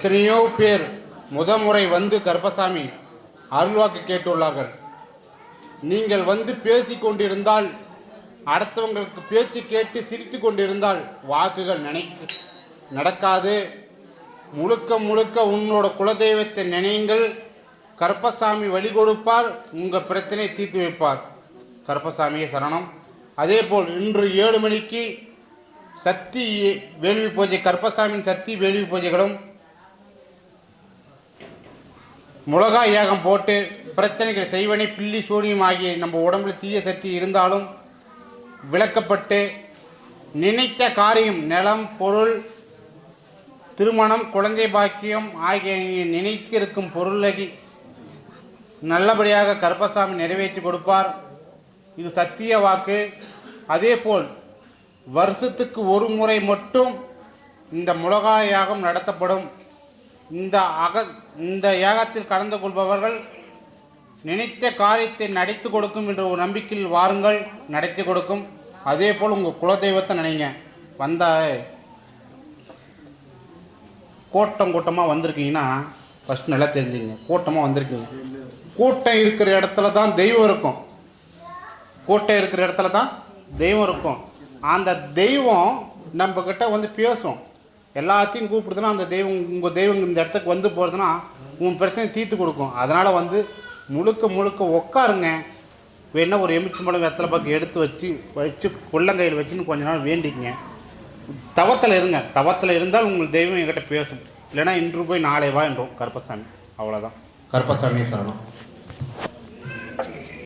எத்தனையோ பேர் முறை வந்து கருப்பசாமி அருள்வாக்கு கேட்டுள்ளார்கள். நீங்கள் வந்து பேசிக் கொண்டிருந்தால், அடுத்தவங்களுக்கு பேச்சு கேட்டு சிரித்து கொண்டிருந்தால் வாக்குகள் நடக்காது. முழுக்க முழுக்க உன்னோட குலதெய்வத்தை நினைங்கள். கருப்பசாமி வழி கொடுப்பார், உங்கள் பிரச்சனை தீர்த்து வைப்பார். கருப்பசாமியே சரணம். அதேபோல் இன்று 7 மணிக்கு சக்தி வேள்வி பூஜை, கருப்பசாமியின் சக்தி வேள்வி பூஜைகளும் முளகாய் யாகம் போட்டு பிரச்சனைகள் செய்வனை பில்லி சூனியம் ஆகிய நம்ம உடம்புல தீய சக்தி இருந்தாலும் விளக்கப்பட்டு நினைத்த காரியம், நிலம், பொருள், திருமணம், குழந்தை பாக்கியம் ஆகிய நினைத்திருக்கும் பொருளை நல்லபடியாக கருப்பசாமி நிறைவேற்றி கொடுப்பார். இது சத்திய வாக்கு. அதேபோல் வருஷத்துக்கு ஒரு முறை மட்டும் இந்த முளகாய் யாகம் நடத்தப்படும். இந்த யாகத்தில் கலந்து கொள்பவர்கள் நினைத்த காரியத்தை நடத்தி கொடுக்கும் என்ற ஒரு நம்பிக்கையில் வாருங்கள், நடத்தி கொடுக்கும். அதே போல் உங்கள் குலதெய்வத்தை நினைங்க. வந்த கூட்டமாக வந்திருக்கீங்கன்னா ஃபஸ்ட் நல்லா தெரிஞ்சுங்க. கூட்டமாக வந்திருக்கீங்க. கூட்டம் இருக்கிற இடத்துல தான் தெய்வம் இருக்கும். கூட்டம் இருக்கிற இடத்துல தான் தெய்வம் இருக்கும். அந்த தெய்வம் நம்மக்கிட்ட வந்து பேசும். எல்லாத்தையும் கூப்பிடுதுன்னா அந்த தெய்வம், உங்கள் தெய்வம் இந்த இடத்துக்கு வந்து போகிறதுனா உன் பிரச்சனை தீர்த்து கொடுக்கும். அதனால் வந்து முழுக்க உட்காருங்க. வேணா ஒரு எலுமிச்சம்பழம் வெத்தலை பாக்கு எடுத்து வச்சு கொள்ளங்கையில் வச்சுன்னு கொஞ்ச நாள் வேண்டிக்கங்க. தவத்தில் இருங்க. தவத்தில் இருந்தால் உங்கள் தெய்வம் என்கிட்ட பேசும். இல்லைன்னா இன்று போய் நாளை வா என்றோம் கருப்பசாமி. அவ்வளோதான். கருப்பசாமி சரணம்.